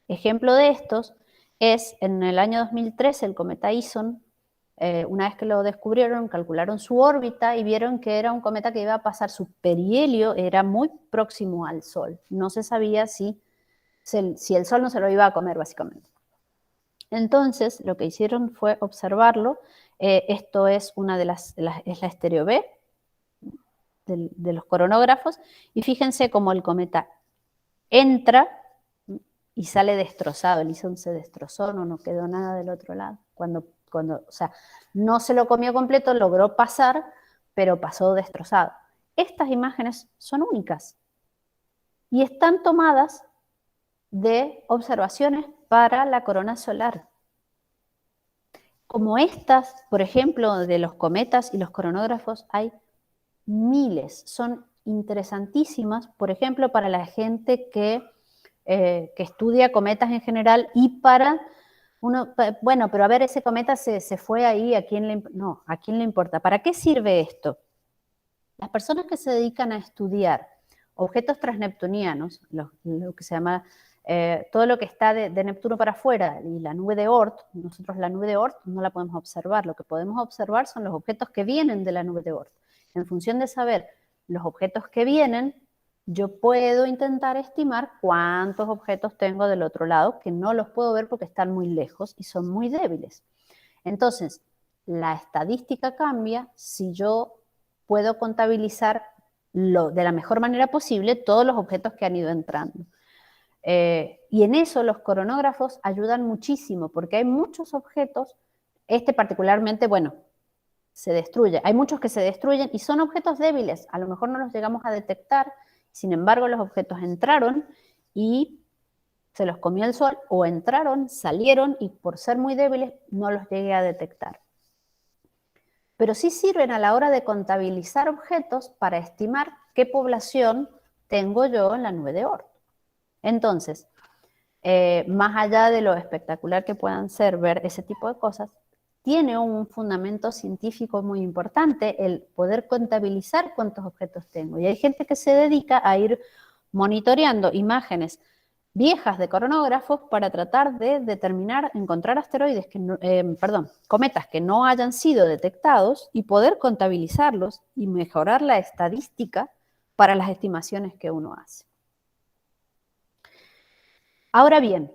ejemplo de estos es en el año 2013 el cometa Ison. Una vez que lo descubrieron, calcularon su órbita y vieron que era un cometa que iba a pasar su perihelio, era muy próximo al Sol. No se sabía si el Sol no se lo iba a comer, básicamente. Entonces, lo que hicieron fue observarlo. Esto es es la estéreo B de los coronógrafos, y fíjense cómo el cometa entra y sale destrozado. El Ison se destrozó, no quedó nada del otro lado. O sea, no se lo comió completo, logró pasar, pero pasó destrozado. Estas imágenes son únicas y están tomadas de observaciones para la corona solar. Como estas, por ejemplo, de los cometas y los coronógrafos, hay miles. Son interesantísimas, por ejemplo, para la gente que estudia cometas en general y para bueno, pero a ver, ese cometa se fue ahí, ¿a quién le importa? ¿Para qué sirve esto? Las personas que se dedican a estudiar objetos transneptunianos, lo que se llama todo lo que está de Neptuno para afuera, y la nube de Oort, nosotros la nube de Oort no la podemos observar, lo que podemos observar son los objetos que vienen de la nube de Oort. En función de saber los objetos que vienen, yo puedo intentar estimar cuántos objetos tengo del otro lado, que no los puedo ver porque están muy lejos y son muy débiles. Entonces, la estadística cambia si yo puedo contabilizar de la mejor manera posible todos los objetos que han ido entrando. Y en eso los coronógrafos ayudan muchísimo, porque hay muchos objetos, particularmente, bueno, se destruye. Hay muchos que se destruyen y son objetos débiles, a lo mejor no los llegamos a detectar. Sin embargo, los objetos entraron y se los comió el Sol, o entraron, salieron y por ser muy débiles no los llegué a detectar. Pero sí sirven a la hora de contabilizar objetos para estimar qué población tengo yo en la nube de Oort. Entonces, más allá de lo espectacular que puedan ser ver ese tipo de cosas, tiene un fundamento científico muy importante el poder contabilizar cuántos objetos tengo. Y hay gente que se dedica a ir monitoreando imágenes viejas de coronógrafos para tratar de encontrar asteroides cometas que no hayan sido detectados y poder contabilizarlos y mejorar la estadística para las estimaciones que uno hace. Ahora bien,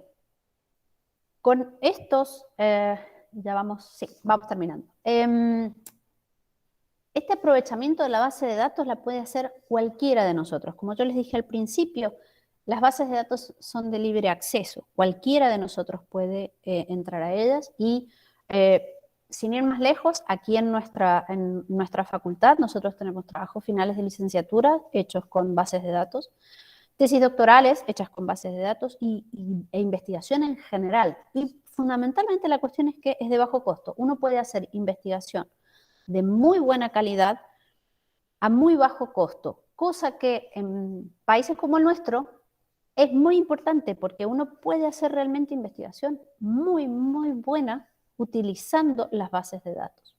con estos... vamos terminando. Este aprovechamiento de la base de datos la puede hacer cualquiera de nosotros. Como yo les dije al principio, las bases de datos son de libre acceso. Cualquiera de nosotros puede entrar a ellas y, sin ir más lejos, aquí en nuestra facultad nosotros tenemos trabajos finales de licenciatura hechos con bases de datos. tesis doctorales hechas con bases de datos e investigación en general. Y fundamentalmente la cuestión es que es de bajo costo. Uno puede hacer investigación de muy buena calidad a muy bajo costo, cosa que en países como el nuestro es muy importante porque uno puede hacer realmente investigación muy, muy buena utilizando las bases de datos.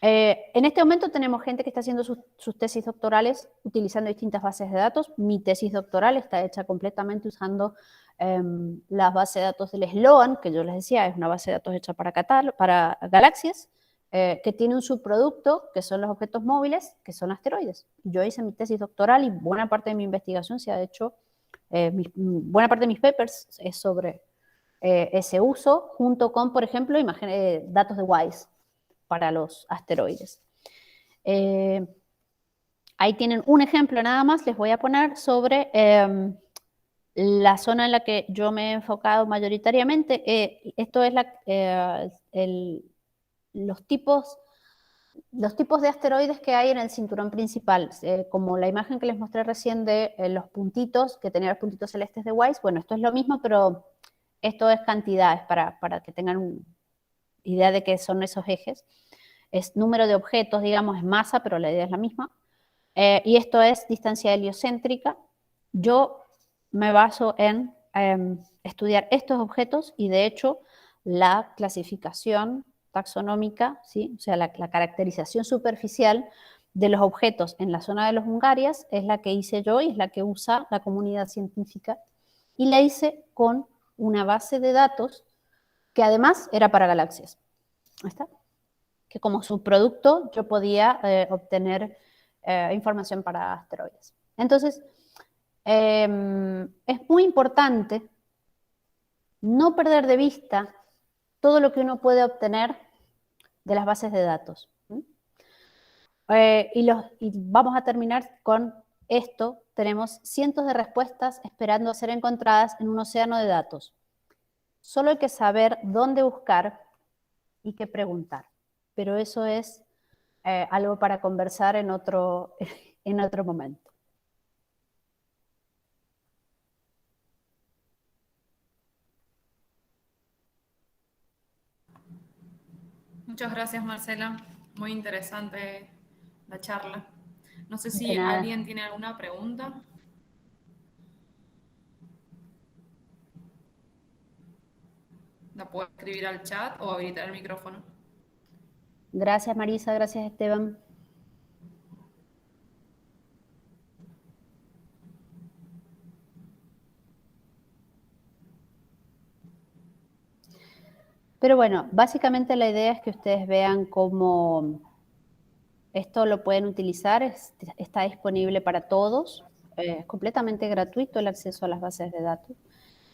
En este momento tenemos gente que está haciendo sus tesis doctorales utilizando distintas bases de datos. Mi tesis doctoral está hecha completamente usando las bases de datos del Sloan, que yo les decía, es una base de datos hecha para galaxias, que tiene un subproducto, que son los objetos móviles, que son asteroides. Yo hice mi tesis doctoral y buena parte de mi investigación se ha hecho, buena parte de mis papers es sobre ese uso, junto con, por ejemplo, datos de WISE para los asteroides. Ahí tienen un ejemplo nada más, les voy a poner sobre la zona en la que yo me he enfocado mayoritariamente. Esto es los tipos de asteroides que hay en el cinturón principal, como la imagen que les mostré recién de los puntitos, que tenía los puntitos celestes de WISE. Bueno, esto es lo mismo, pero esto es cantidades para que tengan una idea de qué son esos ejes. Es número de objetos, digamos, es masa, pero la idea es la misma. Y esto es distancia heliocéntrica. Yo me baso en estudiar estos objetos y, de hecho, la clasificación taxonómica, ¿sí? O sea, la caracterización superficial de los objetos en la zona de los Hungarias es la que hice yo y es la que usa la comunidad científica. Y la hice con una base de datos que además era para galaxias. ¿Ahí está? Que como subproducto yo podía obtener información para asteroides. Entonces, es muy importante no perder de vista todo lo que uno puede obtener de las bases de datos. Y vamos a terminar con esto. Tenemos cientos de respuestas esperando a ser encontradas en un océano de datos. Solo hay que saber dónde buscar y qué preguntar. Pero eso es algo para conversar en otro momento. Muchas gracias, Marcela. Muy interesante la charla. No sé De si nada. alguien tiene alguna pregunta. La puedo escribir al chat o habilitar el micrófono. Gracias, Marisa. Gracias, Esteban. Pero bueno, básicamente la idea es que ustedes vean cómo esto lo pueden utilizar, está disponible para todos, es completamente gratuito el acceso a las bases de datos.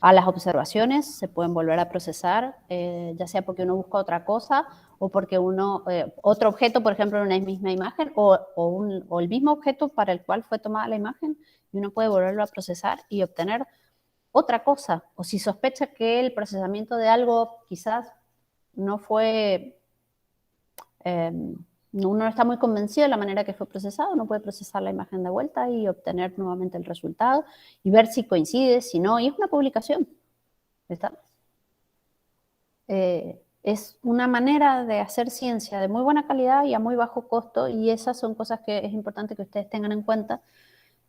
A las observaciones se pueden volver a procesar, ya sea porque uno busca otra cosa o porque otro objeto, por ejemplo, en una misma imagen o el mismo objeto para el cual fue tomada la imagen, y uno puede volverlo a procesar y obtener otra cosa. O si sospecha que el procesamiento de algo quizás no fue, uno no está muy convencido de la manera que fue procesado, uno puede procesar la imagen de vuelta y obtener nuevamente el resultado y ver si coincide, si no, y es una publicación. ¿Está? Es una manera de hacer ciencia de muy buena calidad y a muy bajo costo, y esas son cosas que es importante que ustedes tengan en cuenta,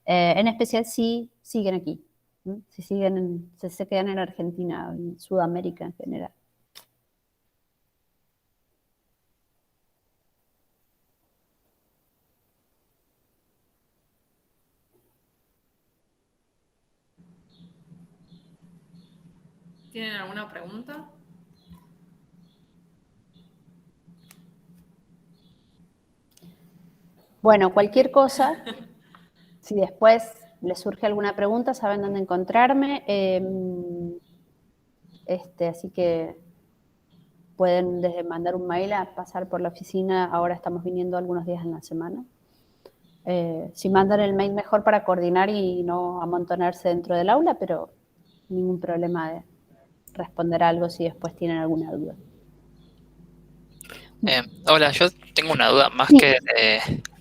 en especial si siguen aquí, ¿no? Si se quedan en Argentina, en Sudamérica en general. ¿Tienen alguna pregunta? Bueno, cualquier cosa, si después les surge alguna pregunta, saben dónde encontrarme. Así que pueden desde mandar un mail a pasar por la oficina. Ahora estamos viniendo algunos días en la semana. Si mandan el mail, mejor para coordinar y no amontonarse dentro del aula, pero ningún problema de responder algo si después tienen alguna duda. Hola, yo tengo una duda más Sí. que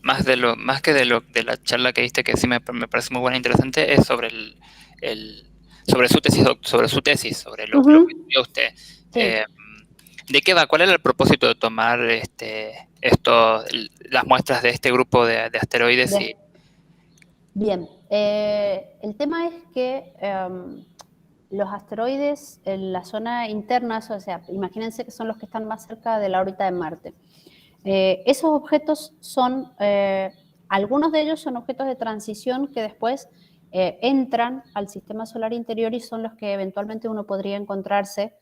más que de la charla que diste, que sí me parece muy buena e interesante, es sobre sobre su tesis, sobre lo que estudió usted. Sí. ¿De qué va? ¿Cuál era el propósito de tomar las muestras de este grupo de asteroides? Bien, el tema es que los asteroides en la zona interna, o sea, imagínense que son los que están más cerca de la órbita de Marte. Esos objetos son, algunos de ellos son objetos de transición que después entran al sistema solar interior y son los que eventualmente uno podría encontrarse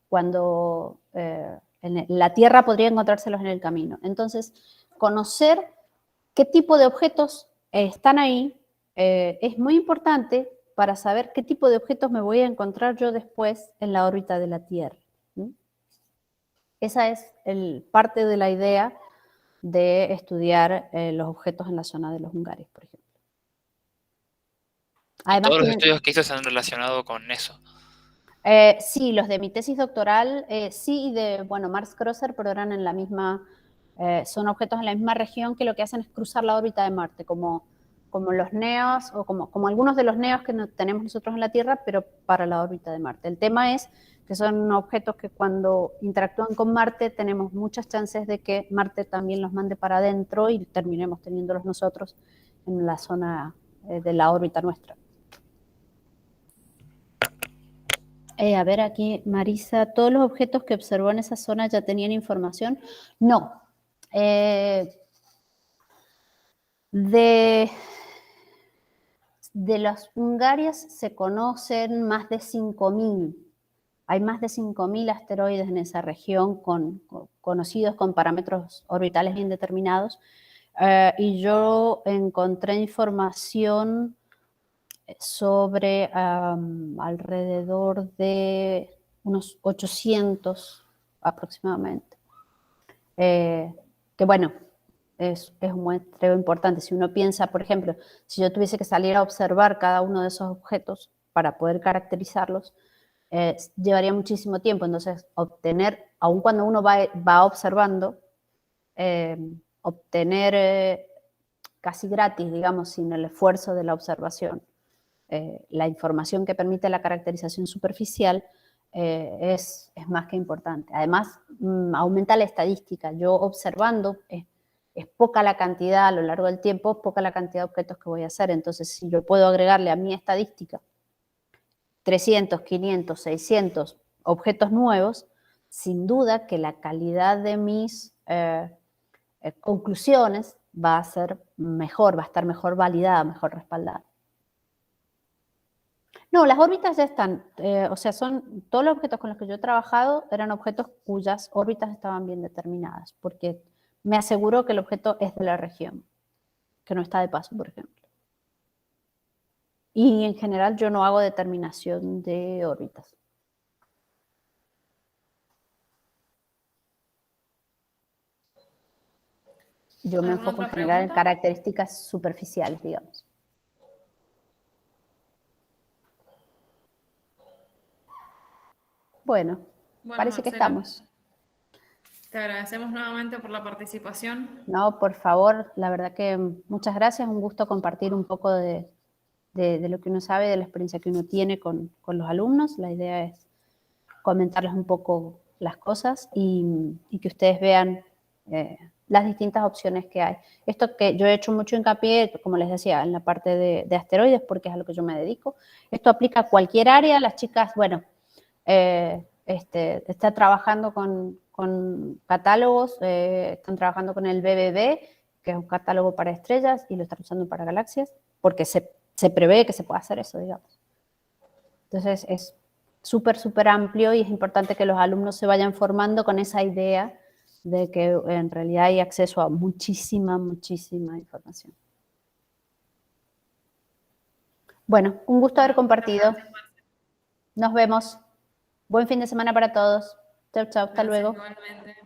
cuando en la Tierra podría encontrárselos en el camino. Entonces, conocer qué tipo de objetos están ahí es muy importante para saber qué tipo de objetos me voy a encontrar yo después en la órbita de la Tierra. Esa es parte de la idea de estudiar los objetos en la zona de los Hungaris, por ejemplo. Además, todos los estudios que hizo se han relacionado con eso. Sí, los de mi tesis doctoral, sí, y de, bueno, Mars Crosser, pero eran en la misma, son objetos en la misma región que lo que hacen es cruzar la órbita de Marte, como los NEOs, o como algunos de los NEOs que tenemos nosotros en la Tierra, pero para la órbita de Marte. El tema es que son objetos que cuando interactúan con Marte tenemos muchas chances de que Marte también los mande para adentro y terminemos teniéndolos nosotros en la zona de la órbita nuestra. A ver aquí, Marisa, ¿todos los objetos que observó en esa zona ya tenían información? No. De los Hungarias se conocen más de 5.000. Hay más de 5.000 asteroides en esa región conocidos con parámetros orbitales bien determinados. Y yo encontré información sobre alrededor de unos 800 aproximadamente. Que bueno, es un muestreo importante. Si uno piensa, por ejemplo, si yo tuviese que salir a observar cada uno de esos objetos para poder caracterizarlos, llevaría muchísimo tiempo. Entonces, aun cuando uno va observando, obtener casi gratis, digamos, sin el esfuerzo de la observación, la información que permite la caracterización superficial es más que importante. Además, aumenta la estadística. Yo observando, es poca la cantidad a lo largo del tiempo, poca la cantidad de objetos que voy a hacer. Entonces, si yo puedo agregarle a mi estadística 300, 500, 600 objetos nuevos, sin duda que la calidad de mis conclusiones va a ser mejor, va a estar mejor validada, mejor respaldada. No, las órbitas ya están, o sea, son todos los objetos con los que yo he trabajado eran objetos cuyas órbitas estaban bien determinadas, porque me aseguró que el objeto es de la región, que no está de paso, por ejemplo. Y en general yo no hago determinación de órbitas. Yo me enfoco en general en características superficiales, digamos. Bueno, parece Marcela, que estamos. Te agradecemos nuevamente por la participación. No, por favor, la verdad que muchas gracias, un gusto compartir un poco de lo que uno sabe, de la experiencia que uno tiene con los alumnos. La idea es comentarles un poco las cosas y que ustedes vean las distintas opciones que hay. Esto que yo he hecho mucho hincapié, como les decía, en la parte de asteroides, porque es a lo que yo me dedico. Esto aplica a cualquier área. Las chicas, bueno, está trabajando con catálogos, están trabajando con el BBB, que es un catálogo para estrellas, y lo están usando para galaxias, porque se prevé que se pueda hacer eso, digamos. Entonces es súper, súper amplio y es importante que los alumnos se vayan formando con esa idea de que en realidad hay acceso a muchísima, muchísima información. Bueno, un gusto haber compartido. Nos vemos. Buen fin de semana para todos. Chau, chau. Hasta luego. Igualmente.